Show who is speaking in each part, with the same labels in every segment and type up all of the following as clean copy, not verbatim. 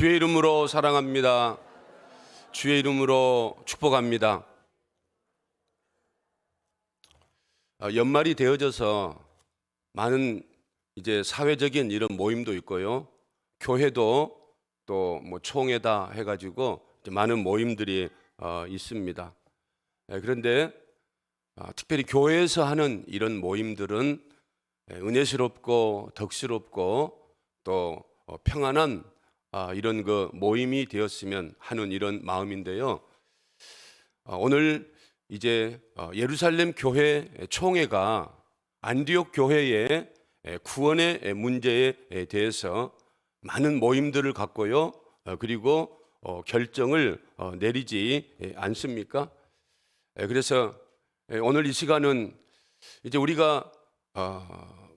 Speaker 1: 주의 이름으로 사랑합니다. 주의 이름으로 축복합니다. 연말이 되어져서 많은 이제 사회적인 이런 모임도 있고요. 교회도 또 뭐 총회다 해가지고 많은 모임들이 있습니다. 그런데 특별히 교회에서 하는 이런 모임들은 은혜스럽고 덕스럽고 또 평안한 이런 그 모임이 되었으면 하는 이런 마음인데요. 오늘 이제 예루살렘 교회 총회가 안디옥 교회의 구원의 문제에 대해서 많은 모임들을 갖고요. 그리고 결정을 내리지 않습니까? 그래서 오늘 이 시간은 이제 우리가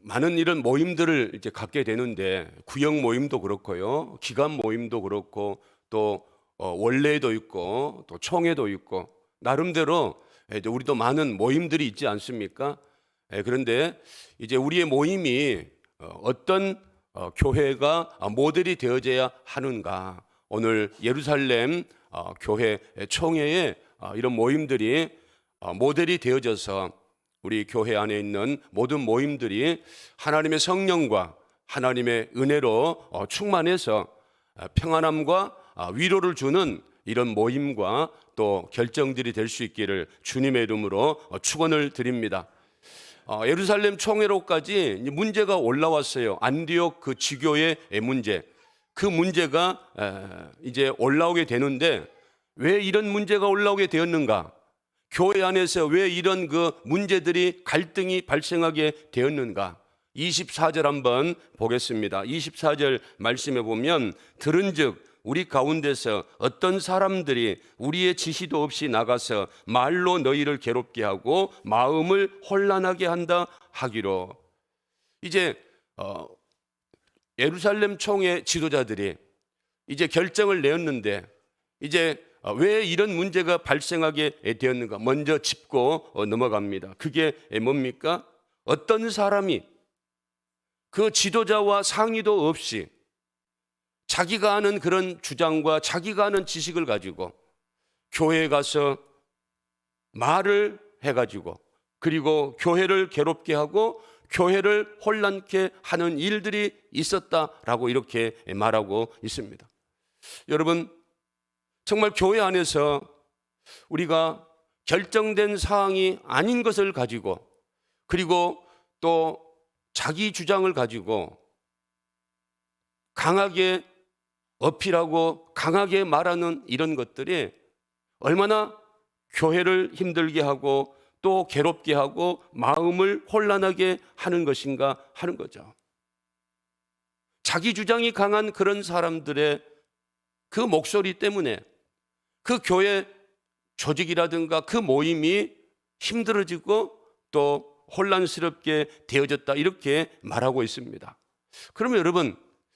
Speaker 1: 많은 이런 모임들을 이제 갖게 되는데, 구역 모임도 그렇고요, 기간 모임도 그렇고, 또 원례도 있고, 또 총회도 있고, 나름대로 이제 우리도 많은 모임들이 있지 않습니까? 그런데 이제 우리의 모임이 어떤 교회가 모델이 되어져야 하는가? 오늘 예루살렘 교회 총회에 이런 모임들이 모델이 되어져서 우리 교회 안에 있는 모든 모임들이 하나님의 성령과 하나님의 은혜로 충만해서 평안함과 위로를 주는 이런 모임과 또 결정들이 될 수 있기를 주님의 이름으로 축원을 드립니다. 예루살렘 총회로까지 문제가 올라왔어요. 안디옥 그 지교의 문제, 그 문제가 이제 올라오게 되는데, 왜 이런 문제가 올라오게 되었는가? 교회 안에서 왜 이런 그 문제들이, 갈등이 발생하게 되었는가? 24절 한번 보겠습니다. 24절 말씀해 보면, 들은즉 우리 가운데서 어떤 사람들이 우리의 지시도 없이 나가서 말로 너희를 괴롭게 하고 마음을 혼란하게 한다 하기로. 이제 예루살렘 총회 지도자들이 이제 결정을 내었는데, 이제 왜 이런 문제가 발생하게 되었는가? 먼저 짚고 넘어갑니다. 그게 뭡니까? 어떤 사람이 그 지도자와 상의도 없이 자기가 아는 그런 주장과 자기가 아는 지식을 가지고 교회에 가서 말을 해가지고, 그리고 교회를 괴롭게 하고 교회를 혼란케 하는 일들이 있었다라고 이렇게 말하고 있습니다. 여러분, 정말 교회 안에서 우리가 결정된 사항이 아닌 것을 가지고, 그리고 또 자기 주장을 가지고 강하게 어필하고 강하게 말하는 이런 것들이 얼마나 교회를 힘들게 하고 또 괴롭게 하고 마음을 혼란하게 하는 것인가 하는 거죠. 자기 주장이 강한 그런 사람들의 그 목소리 때문에 그 교회 조직이라든가 그 모임이 힘들어지고 또 혼란스럽게 되어졌다, 이렇게 말하고 있습니다. 그러면 여러분,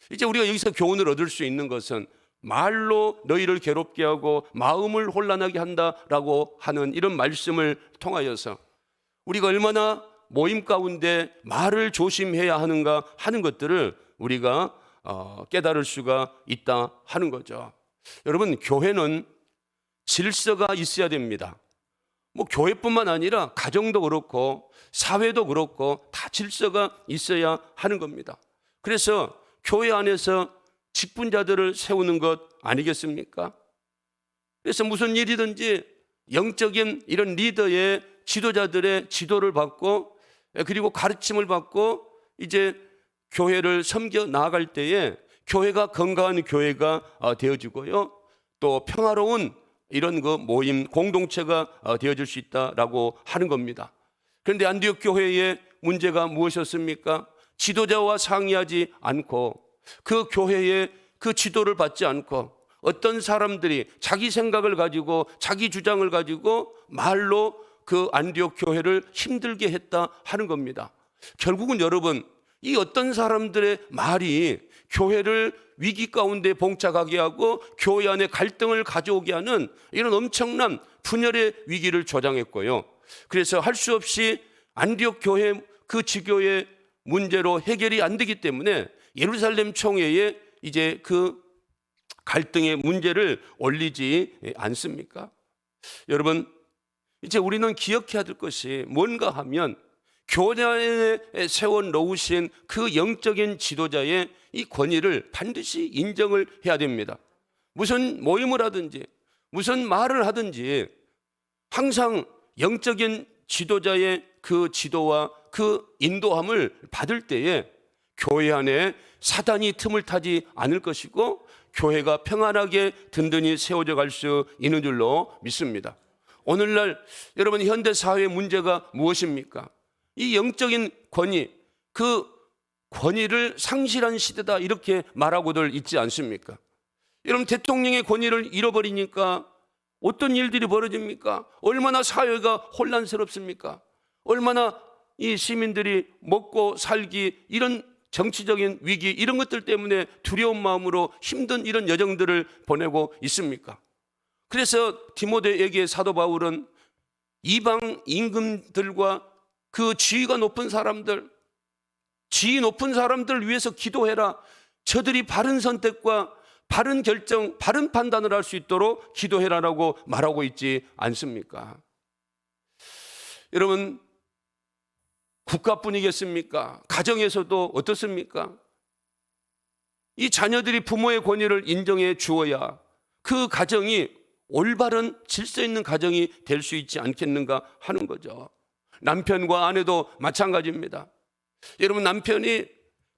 Speaker 1: 이제 우리가 여기서 교훈을 얻을 수 있는 것은, 말로 너희를 괴롭게 하고 마음을 혼란하게 한다라고 하는 이런 말씀을 통하여서 우리가 얼마나 모임 가운데 말을 조심해야 하는가 하는 것들을 우리가 깨달을 수가 있다 하는 거죠. 여러분, 교회는 질서가 있어야 됩니다. 뭐 교회뿐만 아니라 가정도 그렇고 사회도 그렇고 다 질서가 있어야 하는 겁니다. 그래서 교회 안에서 직분자들을 세우는 것 아니겠습니까? 그래서 무슨 일이든지 영적인 이런 리더의 지도자들의 지도를 받고, 그리고 가르침을 받고 이제 교회를 섬겨 나아갈 때에 교회가 건강한 교회가 되어지고요, 또 평화로운 이런 그 모임 공동체가 되어질 수 있다라고 하는 겁니다. 그런데 안디옥 교회의 문제가 무엇이었습니까? 지도자와 상의하지 않고, 그 교회의 그 지도를 받지 않고, 어떤 사람들이 자기 생각을 가지고 자기 주장을 가지고 말로 그 안디옥 교회를 힘들게 했다 하는 겁니다. 결국은 여러분, 이 어떤 사람들의 말이 교회를 위기 가운데 봉착하게 하고 교회 안에 갈등을 가져오게 하는 이런 엄청난 분열의 위기를 조장했고요. 그래서 할 수 없이 안디옥 교회 그 지교의 문제로 해결이 안 되기 때문에 예루살렘 총회에 이제 그 갈등의 문제를 올리지 않습니까? 여러분, 이제 우리는 기억해야 될 것이 뭔가 하면 교회 안에 세워 놓으신 그 영적인 지도자의 이 권위를 반드시 인정을 해야 됩니다. 무슨 모임을 하든지 무슨 말을 하든지 항상 영적인 지도자의 그 지도와 그 인도함을 받을 때에 교회 안에 사단이 틈을 타지 않을 것이고 교회가 평안하게 든든히 세워져 갈 수 있는 줄로 믿습니다. 오늘날 여러분 현대 사회의 문제가 무엇입니까? 이 영적인 권위, 그 권위를 상실한 시대다 이렇게 말하고들 있지 않습니까? 여러분 대통령의 권위를 잃어버리니까 어떤 일들이 벌어집니까? 얼마나 사회가 혼란스럽습니까? 얼마나 이 시민들이 먹고 살기 이런 정치적인 위기 이런 것들 때문에 두려운 마음으로 힘든 이런 여정들을 보내고 있습니까? 그래서 디모데에게 사도 바울은 이방 임금들과 그 지위가 높은 사람들, 지위 높은 사람들 위해서 기도해라. 저들이 바른 선택과 바른 결정, 바른 판단을 할 수 있도록 기도해라라고 말하고 있지 않습니까? 여러분, 국가뿐이겠습니까? 가정에서도 어떻습니까? 이 자녀들이 부모의 권위를 인정해 주어야 그 가정이 올바른 질서 있는 가정이 될 수 있지 않겠는가 하는 거죠. 남편과 아내도 마찬가지입니다. 여러분, 남편이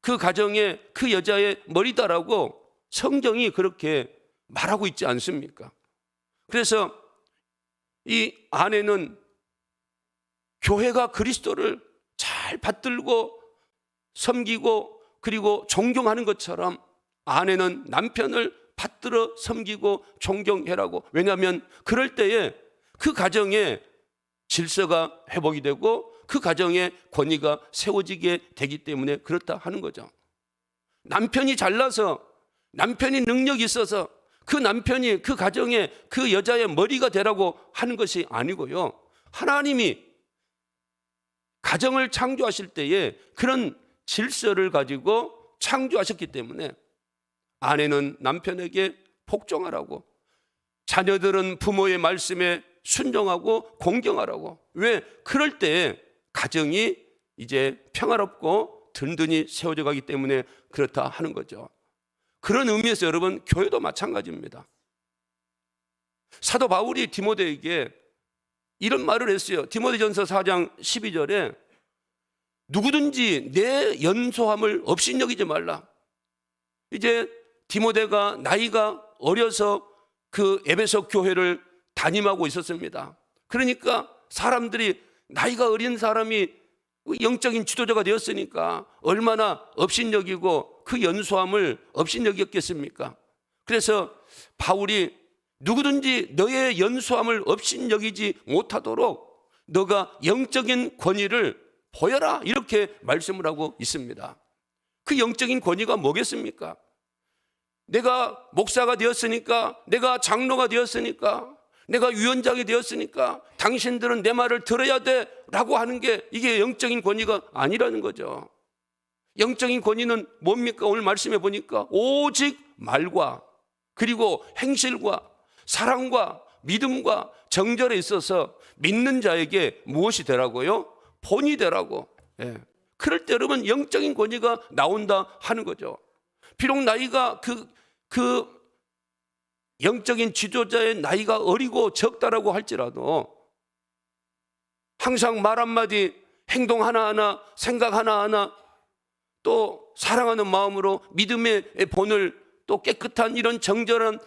Speaker 1: 그 가정의 그 여자의 머리다라고 성경이 그렇게 말하고 있지 않습니까? 그래서 이 아내는 교회가 그리스도를 잘 받들고 섬기고 그리고 존경하는 것처럼 아내는 남편을 받들어 섬기고 존경해라고. 왜냐하면 그럴 때에 그 가정에 질서가 회복이 되고 그 가정의 권위가 세워지게 되기 때문에 그렇다 하는 거죠. 남편이 잘나서 남편이 능력이 있어서 그 남편이 그 가정의 그 여자의 머리가 되라고 하는 것이 아니고요. 하나님이 가정을 창조하실 때에 그런 질서를 가지고 창조하셨기 때문에 아내는 남편에게 복종하라고, 자녀들은 부모의 말씀에 순종하고 공경하라고. 왜? 그럴 때 가정이 이제 평화롭고 든든히 세워져 가기 때문에 그렇다 하는 거죠. 그런 의미에서 여러분, 교회도 마찬가지입니다. 사도 바울이 디모데에게 이런 말을 했어요. 디모데전서 4장 12절에 누구든지 내 연소함을 업신여기지 말라. 이제 디모데가 나이가 어려서 그 에베소 교회를 담임하고 있었습니다. 그러니까 사람들이 나이가 어린 사람이 영적인 지도자가 되었으니까 얼마나 업신여기고 그 연소함을 업신여겼겠습니까? 그래서 바울이 누구든지 너의 연소함을 업신여기지 못하도록 너가 영적인 권위를 보여라 이렇게 말씀을 하고 있습니다. 그 영적인 권위가 뭐겠습니까? 내가 목사가 되었으니까, 내가 장로가 되었으니까, 내가 위원장이 되었으니까 당신들은 내 말을 들어야 돼 라고 하는 게 이게 영적인 권위가 아니라는 거죠. 영적인 권위는 뭡니까? 오늘 말씀해 보니까 오직 말과 그리고 행실과 사랑과 믿음과 정절에 있어서 믿는 자에게 무엇이 되라고요? 본이 되라고. 예. 그럴 때 여러분 영적인 권위가 나온다 하는 거죠. 비록 나이가 그 영적인 지도자의 나이가 어리고 적다라고 할지라도 항상 말 한마디, 행동 하나하나, 생각 하나하나 또 사랑하는 마음으로 믿음의 본을 또 깨끗한 이런 정결한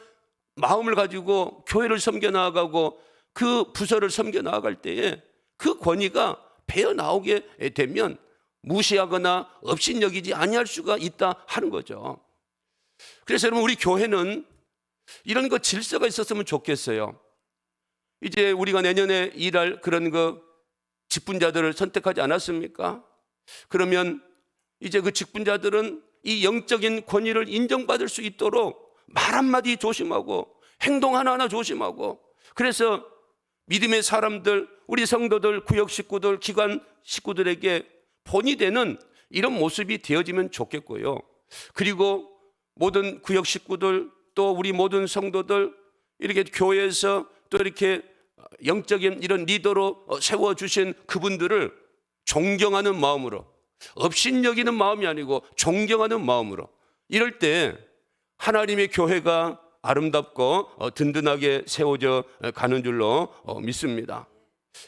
Speaker 1: 마음을 가지고 교회를 섬겨 나아가고 그 부서를 섬겨 나아갈 때에 그 권위가 배어 나오게 되면 무시하거나 업신여기지 아니할 수가 있다 하는 거죠. 그래서 여러분, 우리 교회는 이런 거 질서가 있었으면 좋겠어요. 이제 우리가 내년에 일할 그런 직분자들을 선택하지 않았습니까? 그러면 이제 그 직분자들은 이 영적인 권위를 인정받을 수 있도록 말 한마디 조심하고 행동 하나하나 조심하고, 그래서 믿음의 사람들, 우리 성도들, 구역 식구들, 기관 식구들에게 본이 되는 이런 모습이 되어지면 좋겠고요. 그리고 모든 구역 식구들, 또 우리 모든 성도들 이렇게 교회에서 또 이렇게 영적인 이런 리더로 세워주신 그분들을 존경하는 마음으로, 업신여기는 마음이 아니고 존경하는 마음으로, 이럴 때 하나님의 교회가 아름답고 든든하게 세워져 가는 줄로 믿습니다.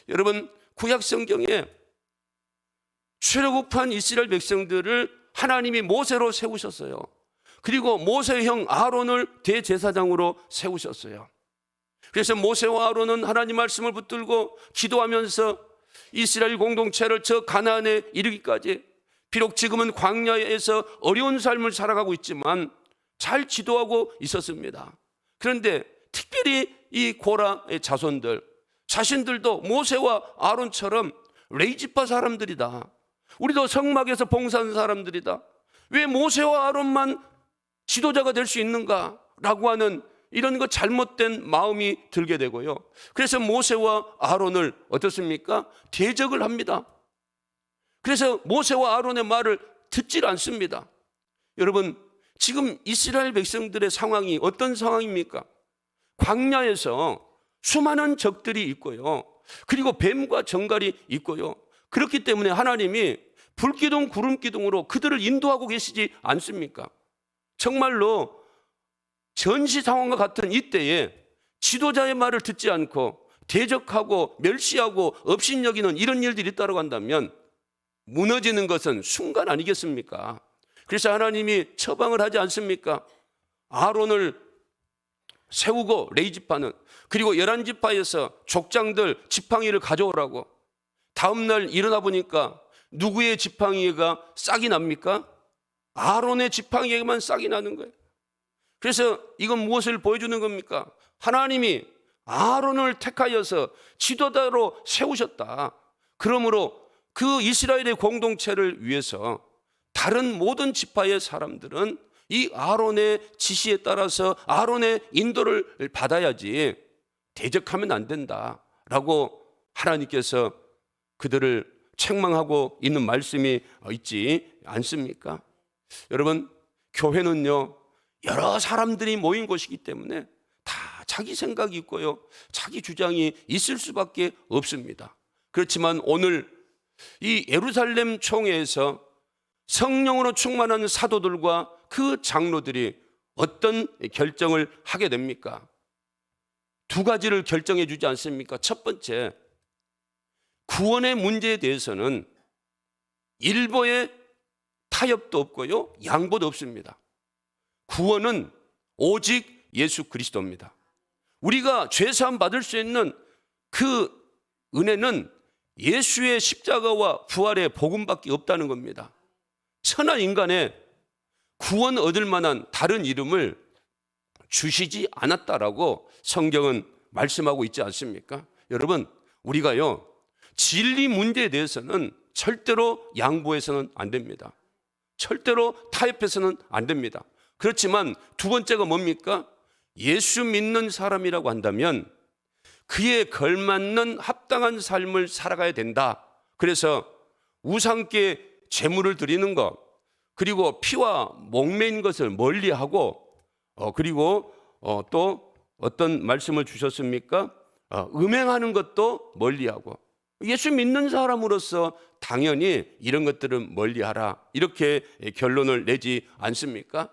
Speaker 1: 여러분, 구약 성경에 출애굽한 이스라엘 백성들을 하나님이 모세로 세우셨어요. 그리고 모세의 형 아론을 대제사장으로 세우셨어요. 그래서 모세와 아론은 하나님 말씀을 붙들고 기도하면서 이스라엘 공동체를 저 가나안에 이르기까지, 비록 지금은 광야에서 어려운 삶을 살아가고 있지만 잘 지도하고 있었습니다. 그런데 특별히 이 고라의 자손들 자신들도 모세와 아론처럼 레이지파 사람들이다, 우리도 성막에서 봉사하는 사람들이다, 왜 모세와 아론만 지도자가 될 수 있는가 라고 하는 이런 거 잘못된 마음이 들게 되고요. 그래서 모세와 아론을 어떻습니까? 대적을 합니다. 그래서 모세와 아론의 말을 듣질 않습니다. 여러분, 지금 이스라엘 백성들의 상황이 어떤 상황입니까? 광야에서 수많은 적들이 있고요, 그리고 뱀과 정갈이 있고요. 그렇기 때문에 하나님이 불기둥 구름기둥으로 그들을 인도하고 계시지 않습니까? 정말로 전시 상황과 같은 이때에 지도자의 말을 듣지 않고 대적하고 멸시하고 업신여기는 이런 일들이 있다고 한다면 무너지는 것은 순간 아니겠습니까? 그래서 하나님이 처방을 하지 않습니까? 아론을 세우고 레이지파는, 그리고 11지파에서 족장들 지팡이를 가져오라고. 다음날 일어나 보니까 누구의 지팡이가 싹이 납니까? 아론의 지팡이에게만 싹이 나는 거예요. 그래서 이건 무엇을 보여주는 겁니까? 하나님이 아론을 택하여서 지도자로 세우셨다. 그러므로 그 이스라엘의 공동체를 위해서 다른 모든 지파의 사람들은 이 아론의 지시에 따라서 아론의 인도를 받아야지 대적하면 안 된다라고 하나님께서 그들을 책망하고 있는 말씀이 있지 않습니까? 여러분, 교회는요, 여러 사람들이 모인 곳이기 때문에 다 자기 생각이 있고요, 자기 주장이 있을 수밖에 없습니다. 그렇지만 오늘 이 예루살렘 총회에서 성령으로 충만한 사도들과 그 장로들이 어떤 결정을 하게 됩니까? 두 가지를 결정해 주지 않습니까? 첫 번째, 구원의 문제에 대해서는 일보의 타협도 없고요, 양보도 없습니다. 구원은 오직 예수 그리스도입니다. 우리가 죄사함 받을 수 있는 그 은혜는 예수의 십자가와 부활의 복음밖에 없다는 겁니다. 천하 인간에 구원 얻을 만한 다른 이름을 주시지 않았다라고 성경은 말씀하고 있지 않습니까? 여러분, 우리가요, 진리 문제에 대해서는 절대로 양보해서는 안 됩니다. 절대로 타협해서는 안 됩니다. 그렇지만 두 번째가 뭡니까? 예수 믿는 사람이라고 한다면 그에 걸맞는 합당한 삶을 살아가야 된다. 그래서 우상께 제물을 드리는 것, 그리고 피와 목매인 것을 멀리하고, 그리고 또 어떤 말씀을 주셨습니까? 음행하는 것도 멀리하고, 예수 믿는 사람으로서 당연히 이런 것들은 멀리하라, 이렇게 결론을 내지 않습니까?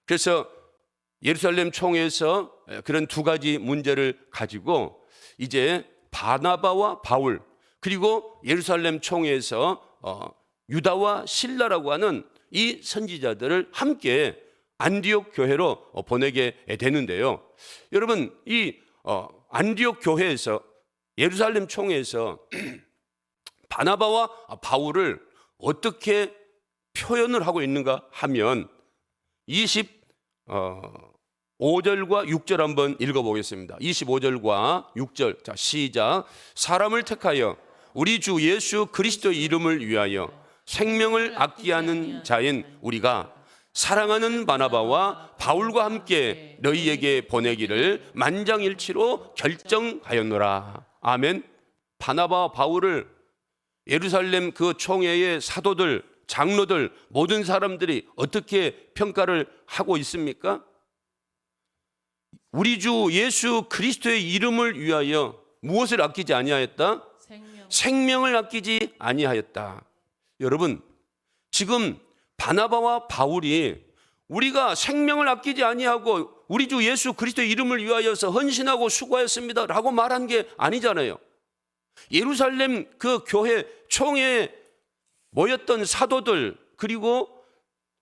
Speaker 1: 그래서 예루살렘 총회에서 그런 두 가지 문제를 가지고 이제 바나바와 바울, 그리고 예루살렘 총회에서 유다와 실라라고 하는 이 선지자들을 함께 안디옥 교회로 보내게 되는데요. 여러분, 이 안디옥 교회에서, 예루살렘 총회에서 바나바와 바울을 어떻게 표현을 하고 있는가 하면 25절과 6절 한번 읽어보겠습니다. 25절과 6절, 자, 시작. 사람을 택하여 우리 주 예수 그리스도의 이름을 위하여 생명을 아끼하는 자인 우리가 사랑하는 바나바와 바울과 함께 너희에게 보내기를 만장일치로 결정하였노라. 아멘. 바나바와 바울을 예루살렘 그 총회의 사도들, 장로들, 모든 사람들이 어떻게 평가를 하고 있습니까? 우리 주 예수 그리스도의 이름을 위하여 무엇을 아끼지 아니하였다? 생명을 아끼지 아니하였다. 여러분, 지금 바나바와 바울이 우리가 생명을 아끼지 아니하고 우리 주 예수 그리스도의 이름을 위하여서 헌신하고 수고하였습니다 라고 말한 게 아니잖아요. 예루살렘 그 교회 총회에 모였던 사도들, 그리고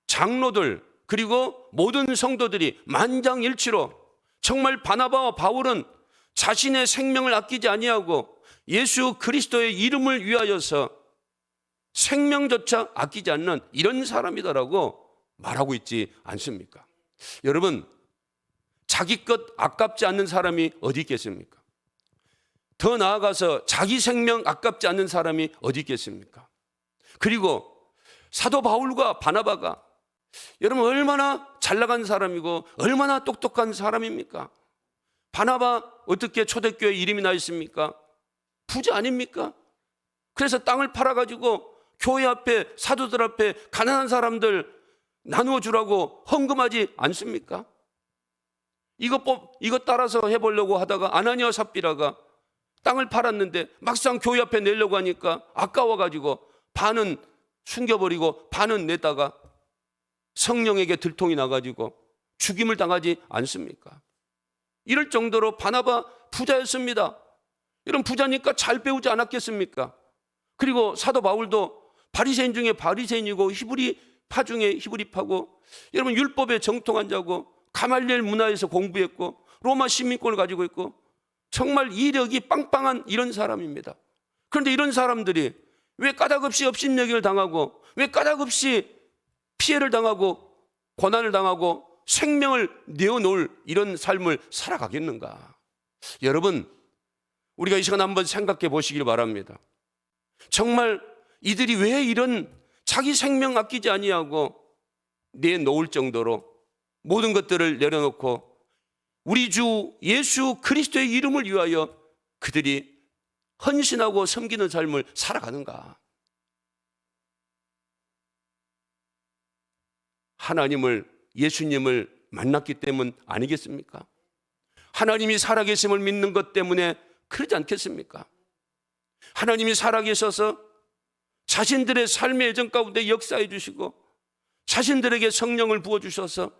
Speaker 1: 장로들, 그리고 모든 성도들이 만장일치로 정말 바나바와 바울은 자신의 생명을 아끼지 아니하고 예수 그리스도의 이름을 위하여서 생명조차 아끼지 않는 이런 사람이다라고 말하고 있지 않습니까? 여러분, 자기 것 아깝지 않는 사람이 어디 있겠습니까? 더 나아가서 자기 생명 아깝지 않는 사람이 어디 있겠습니까? 그리고 사도 바울과 바나바가 여러분 얼마나 잘 나간 사람이고 얼마나 똑똑한 사람입니까? 바나바 어떻게 초대교회 이름이 나 있습니까? 부자 아닙니까? 그래서 땅을 팔아가지고 교회 앞에, 사도들 앞에 가난한 사람들 나누어 주라고 헌금하지 않습니까? 이것 따라서 해보려고 하다가 아나니아 삽비라가 땅을 팔았는데 막상 교회 앞에 내려고 하니까 아까워가지고 반은 숨겨버리고 반은 내다가 성령에게 들통이 나가지고 죽임을 당하지 않습니까? 이럴 정도로 바나바 부자였습니다. 이런 부자니까 잘 배우지 않았겠습니까? 그리고 사도 바울도 바리새인 중에 바리새인이고 히브리파 중에 히브리파고, 여러분 율법에 정통한 자고 가말리엘 문화에서 공부했고 로마 시민권을 가지고 있고 정말 이력이 빵빵한 이런 사람입니다. 그런데 이런 사람들이 왜 까닭없이 업신여기를 당하고, 왜 까닭없이 피해를 당하고 고난을 당하고 생명을 내어놓을 이런 삶을 살아가겠는가? 여러분, 우리가 이 시간 한번 생각해 보시길 바랍니다. 정말 이들이 왜 이런 자기 생명 아끼지 아니하고 내놓을 정도로 모든 것들을 내려놓고 우리 주 예수 그리스도의 이름을 위하여 그들이 헌신하고 섬기는 삶을 살아가는가? 하나님을, 예수님을 만났기 때문 아니겠습니까? 하나님이 살아계심을 믿는 것 때문에 그러지 않겠습니까? 하나님이 살아계셔서 자신들의 삶의 여정 가운데 역사해 주시고 자신들에게 성령을 부어주셔서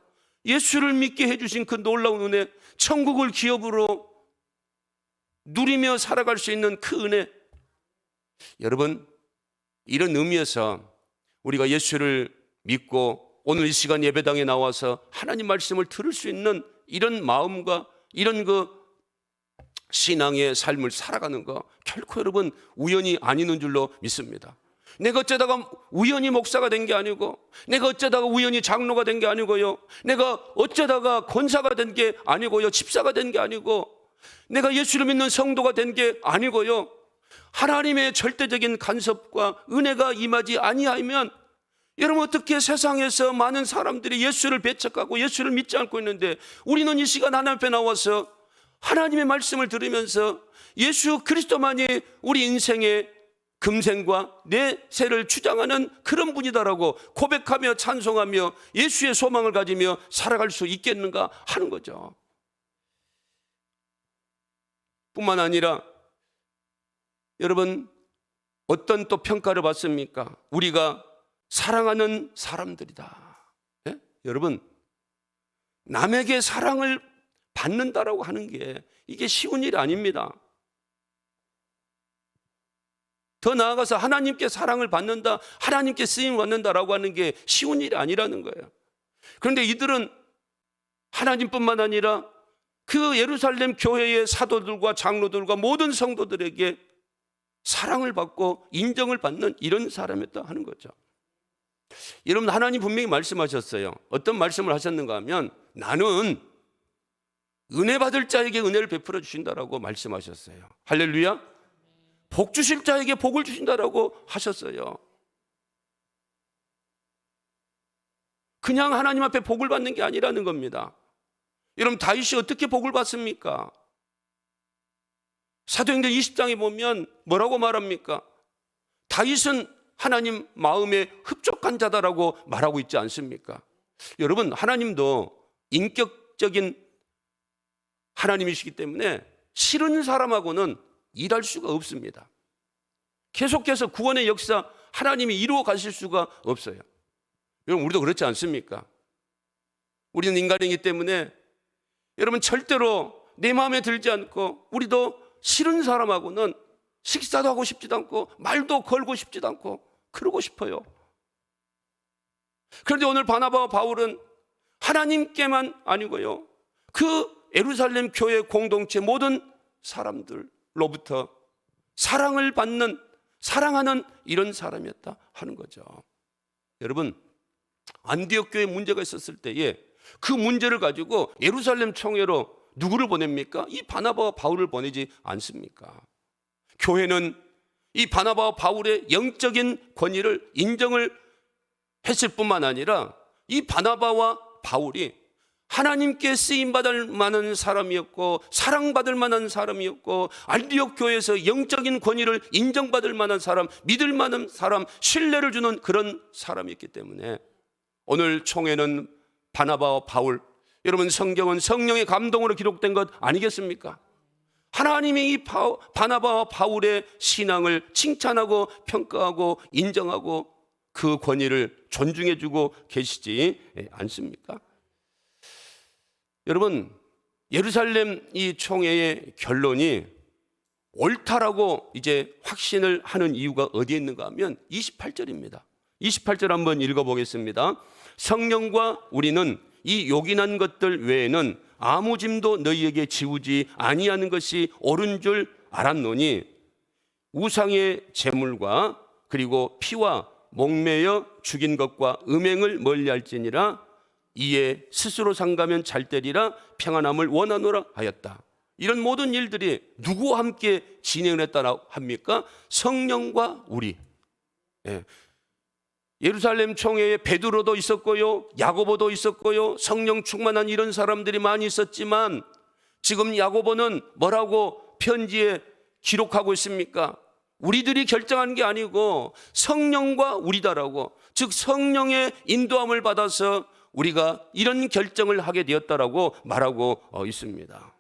Speaker 1: 예수를 믿게 해주신 그 놀라운 은혜, 천국을 기업으로 누리며 살아갈 수 있는 그 은혜, 여러분 이런 의미에서 우리가 예수를 믿고 오늘 이 시간 예배당에 나와서 하나님 말씀을 들을 수 있는 이런 마음과 이런 그 신앙의 삶을 살아가는 거 결코 여러분 우연이 아니는 줄로 믿습니다. 내가 어쩌다가 우연히 목사가 된 게 아니고, 내가 어쩌다가 우연히 장로가 된 게 아니고요, 내가 어쩌다가 권사가 된 게 아니고요, 집사가 된 게 아니고, 내가 예수를 믿는 성도가 된 게 아니고요, 하나님의 절대적인 간섭과 은혜가 임하지 아니하면 여러분 어떻게 세상에서 많은 사람들이 예수를 배척하고 예수를 믿지 않고 있는데 우리는 이 시간 하나님 앞에 나와서 하나님의 말씀을 들으면서 예수 그리스도만이 우리 인생의 금생과 내세를 주장하는 그런 분이다라고 고백하며 찬송하며 예수의 소망을 가지며 살아갈 수 있겠는가 하는 거죠. 뿐만 아니라 여러분 어떤 또 평가를 받습니까? 우리가 사랑하는 사람들이다. 예? 여러분 남에게 사랑을 받는다라고 하는 게 이게 쉬운 일이 아닙니다. 더 나아가서 하나님께 사랑을 받는다, 하나님께 쓰임을 받는다라고 하는 게 쉬운 일이 아니라는 거예요. 그런데 이들은 하나님뿐만 아니라 그 예루살렘 교회의 사도들과 장로들과 모든 성도들에게 사랑을 받고 인정을 받는 이런 사람이었다 하는 거죠. 여러분 하나님 분명히 말씀하셨어요. 어떤 말씀을 하셨는가 하면 나는 은혜 받을 자에게 은혜를 베풀어 주신다라고 말씀하셨어요. 할렐루야. 복 주실 자에게 복을 주신다라고 하셨어요. 그냥 하나님 앞에 복을 받는 게 아니라는 겁니다. 여러분 다윗이 어떻게 복을 받습니까? 사도행전 20장에 보면 뭐라고 말합니까? 다윗은 하나님 마음에 흡족한 자다라고 말하고 있지 않습니까? 여러분 하나님도 인격적인, 하나님이시기 때문에 싫은 사람하고는 일할 수가 없습니다. 계속해서 구원의 역사 하나님이 이루어 가실 수가 없어요. 여러분, 우리도 그렇지 않습니까? 우리는 인간이기 때문에 여러분, 절대로 내 마음에 들지 않고 우리도 싫은 사람하고는 식사도 하고 싶지도 않고 말도 걸고 싶지도 않고 그러고 싶어요. 그런데 오늘 바나바와 바울은 하나님께만 아니고요, 그 예루살렘 교회 공동체 모든 사람들로부터 사랑을 받는, 사랑하는 이런 사람이었다 하는 거죠. 여러분, 안디옥 교회에 문제가 있었을 때에 그 문제를 가지고 예루살렘 총회로 누구를 보냅니까? 이 바나바와 바울을 보내지 않습니까? 교회는 이 바나바와 바울의 영적인 권위를 인정을 했을 뿐만 아니라 이 바나바와 바울이 하나님께 쓰임받을 만한 사람이었고 사랑받을 만한 사람이었고 안디옥 교회에서 영적인 권위를 인정받을 만한 사람, 믿을 만한 사람, 신뢰를 주는 그런 사람이었기 때문에 오늘 총회는 바나바와 바울, 여러분, 성경은 성령의 감동으로 기록된 것 아니겠습니까? 하나님이 이 바나바와 바울의 신앙을 칭찬하고 평가하고 인정하고 그 권위를 존중해 주고 계시지 않습니까? 여러분, 예루살렘 이 총회의 결론이 옳다라고 이제 확신을 하는 이유가 어디에 있는가 하면 28절입니다. 28절 한번 읽어보겠습니다. 성령과 우리는 이 요긴한 것들 외에는 아무 짐도 너희에게 지우지 아니하는 것이 옳은 줄 알았노니 우상의 제물과 그리고 피와 목매여 죽인 것과 음행을 멀리할지니라. 이에 스스로 상가면 잘 되리라. 평안함을 원하노라 하였다. 이런 모든 일들이 누구와 함께 진행을 했다고 합니까? 성령과 우리. 예루살렘 총회에 베드로도 있었고요, 야고보도 있었고요, 성령 충만한 이런 사람들이 많이 있었지만 지금 야고보는 뭐라고 편지에 기록하고 있습니까? 우리들이 결정한 게 아니고 성령과 우리다라고, 즉 성령의 인도함을 받아서 우리가 이런 결정을 하게 되었다라고 말하고 있습니다.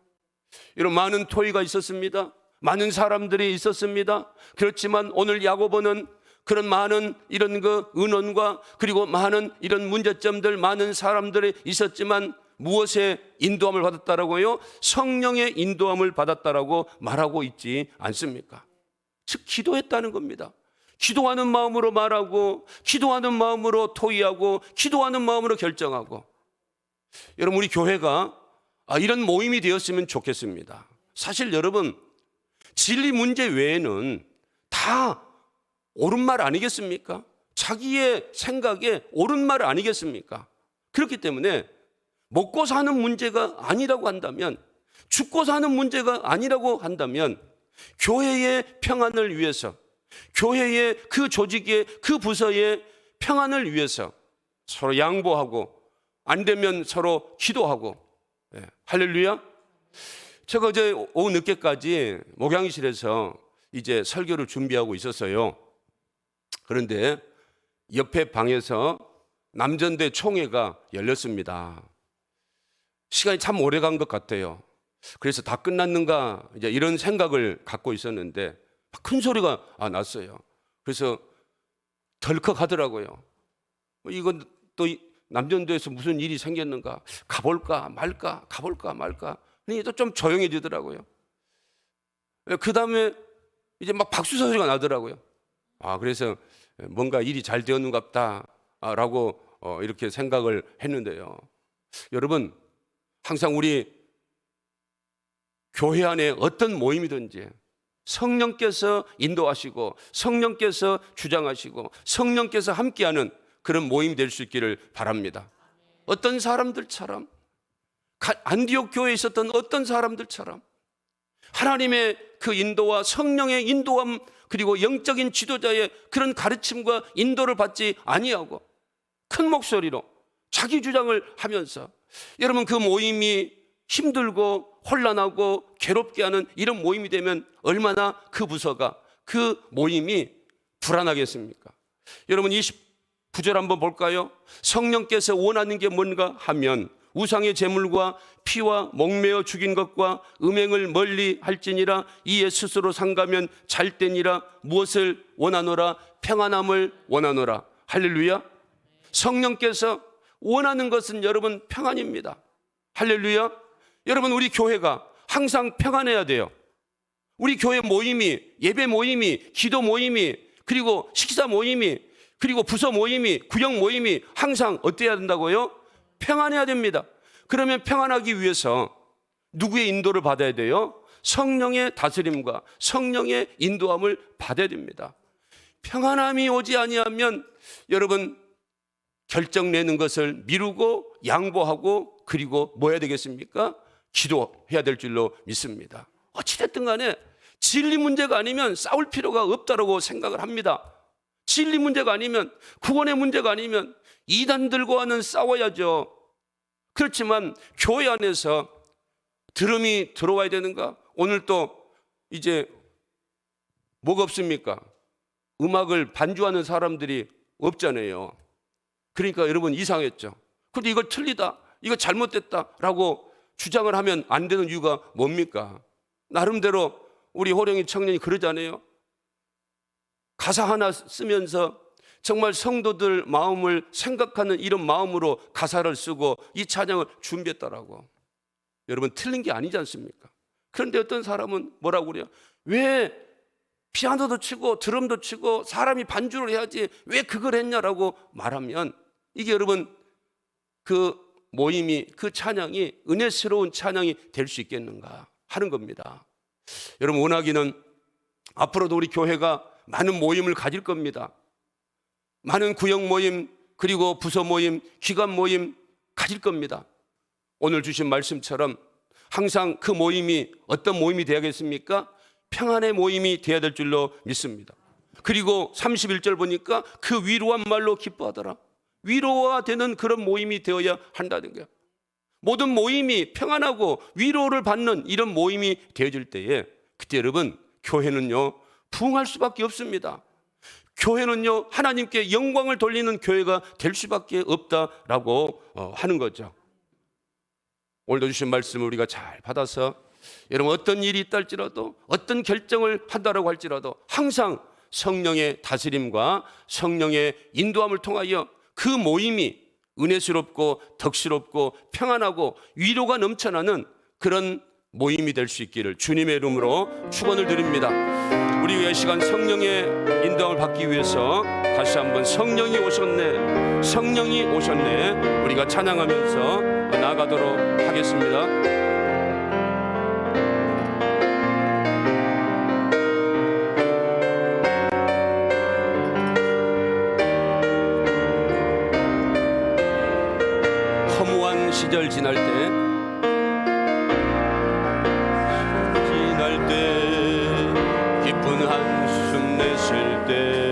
Speaker 1: 이런 많은 토의가 있었습니다. 많은 사람들이 있었습니다. 그렇지만 오늘 야고보는 그런 많은 이런 그 은원과 그리고 많은 이런 문제점들, 많은 사람들이 있었지만 무엇에 인도함을 받았다라고요? 성령의 인도함을 받았다라고 말하고 있지 않습니까? 즉 기도했다는 겁니다. 기도하는 마음으로 말하고, 기도하는 마음으로 토의하고, 기도하는 마음으로 결정하고. 여러분, 우리 교회가 이런 모임이 되었으면 좋겠습니다. 사실 여러분, 진리 문제 외에는 다 옳은 말 아니겠습니까? 자기의 생각에 옳은 말 아니겠습니까? 그렇기 때문에 먹고 사는 문제가 아니라고 한다면, 죽고 사는 문제가 아니라고 한다면 교회의 평안을 위해서, 교회의 그 조직의 그 부서의 평안을 위해서 서로 양보하고 안 되면 서로 기도하고. 할렐루야. 제가 어제 오후 늦게까지 목양실에서 이제 설교를 준비하고 있었어요. 그런데 옆에 방에서 남전대 총회가 열렸습니다. 시간이 참 오래 간 것 같아요. 그래서 다 끝났는가 이제 이런 생각을 갖고 있었는데 큰 소리가 났어요. 그래서 덜컥 하더라고요. 이건 또 남전도에서 무슨 일이 생겼는가, 가볼까 말까, 가볼까 말까. 그러니까 좀 조용해지더라고요. 그 다음에 이제 막 박수 소리가 나더라고요. 그래서 뭔가 일이 잘 되었는갑다라고 이렇게 생각을 했는데요. 여러분, 항상 우리 교회 안에 어떤 모임이든지 성령께서 인도하시고 성령께서 주장하시고 성령께서 함께하는 그런 모임이 될 수 있기를 바랍니다. 어떤 사람들처럼, 안디옥 교회에 있었던 어떤 사람들처럼 하나님의 그 인도와 성령의 인도함, 그리고 영적인 지도자의 그런 가르침과 인도를 받지 아니하고 큰 목소리로 자기 주장을 하면서, 여러분, 그 모임이 힘들고 혼란하고 괴롭게 하는 이런 모임이 되면 얼마나 그 부서가, 그 모임이 불안하겠습니까? 여러분, 29절 한번 볼까요? 성령께서 원하는 게 뭔가 하면 우상의 제물과 피와 목매어 죽인 것과 음행을 멀리 할지니라. 이에 스스로 상가면 잘되니라. 무엇을 원하노라? 평안함을 원하노라. 할렐루야. 성령께서 원하는 것은 여러분 평안입니다. 할렐루야. 여러분, 우리 교회가 항상 평안해야 돼요. 우리 교회 모임이, 예배 모임이, 기도 모임이, 그리고 식사 모임이, 그리고 부서 모임이, 구역 모임이 항상 어때야 된다고요? 평안해야 됩니다. 그러면 평안하기 위해서 누구의 인도를 받아야 돼요? 성령의 다스림과 성령의 인도함을 받아야 됩니다. 평안함이 오지 아니하면 여러분, 결정 내는 것을 미루고 양보하고, 그리고 뭐 해야 되겠습니까? 기도해야 될 줄로 믿습니다. 어찌됐든 간에 진리 문제가 아니면 싸울 필요가 없다고 생각을 합니다. 진리 문제가 아니면, 구원의 문제가 아니면 이단들과는 싸워야죠. 그렇지만 교회 안에서 들음이 들어와야 되는가? 오늘 또 이제 뭐가 없습니까? 음악을 반주하는 사람들이 없잖아요. 그러니까 여러분 이상했죠. 그런데 이걸 틀리다, 이거 잘못됐다라고 주장을 하면 안 되는 이유가 뭡니까? 나름대로 우리 호령이 청년이 그러잖아요. 가사 하나 쓰면서 정말 성도들 마음을 생각하는 이런 마음으로 가사를 쓰고 이 찬양을 준비했다라고. 여러분, 틀린 게 아니지 않습니까? 그런데 어떤 사람은 뭐라고 그래요? 왜 피아노도 치고 드럼도 치고 사람이 반주를 해야지 왜 그걸 했냐라고 말하면, 이게 여러분 그 모임이, 그 찬양이 은혜스러운 찬양이 될 수 있겠는가 하는 겁니다. 여러분, 원하기는 앞으로도 우리 교회가 많은 모임을 가질 겁니다. 많은 구역 모임, 그리고 부서 모임, 기관 모임 가질 겁니다. 오늘 주신 말씀처럼 항상 그 모임이 어떤 모임이 되야겠습니까? 평안의 모임이 되어야 될 줄로 믿습니다. 그리고 31절 보니까 그 위로한 말로 기뻐하더라. 위로가 되는 그런 모임이 되어야 한다는 거예요. 모든 모임이 평안하고 위로를 받는 이런 모임이 되어질 때에, 그때 여러분 교회는요 부흥할 수밖에 없습니다. 교회는요 하나님께 영광을 돌리는 교회가 될 수밖에 없다라고 하는 거죠. 오늘도 주신 말씀을 우리가 잘 받아서 여러분 어떤 일이 있다 할지라도, 어떤 결정을 한다라고 할지라도 항상 성령의 다스림과 성령의 인도함을 통하여 그 모임이 은혜스럽고 덕스럽고 평안하고 위로가 넘쳐나는 그런 모임이 될 수 있기를 주님의 이름으로 축원을 드립니다. 우리 이 시간 성령의 인도함을 받기 위해서 다시 한번 성령이 오셨네, 성령이 오셨네, 우리가 찬양하면서 나아가도록 하겠습니다. 허무한 시절 지날 때 기쁜 한숨 냈을 때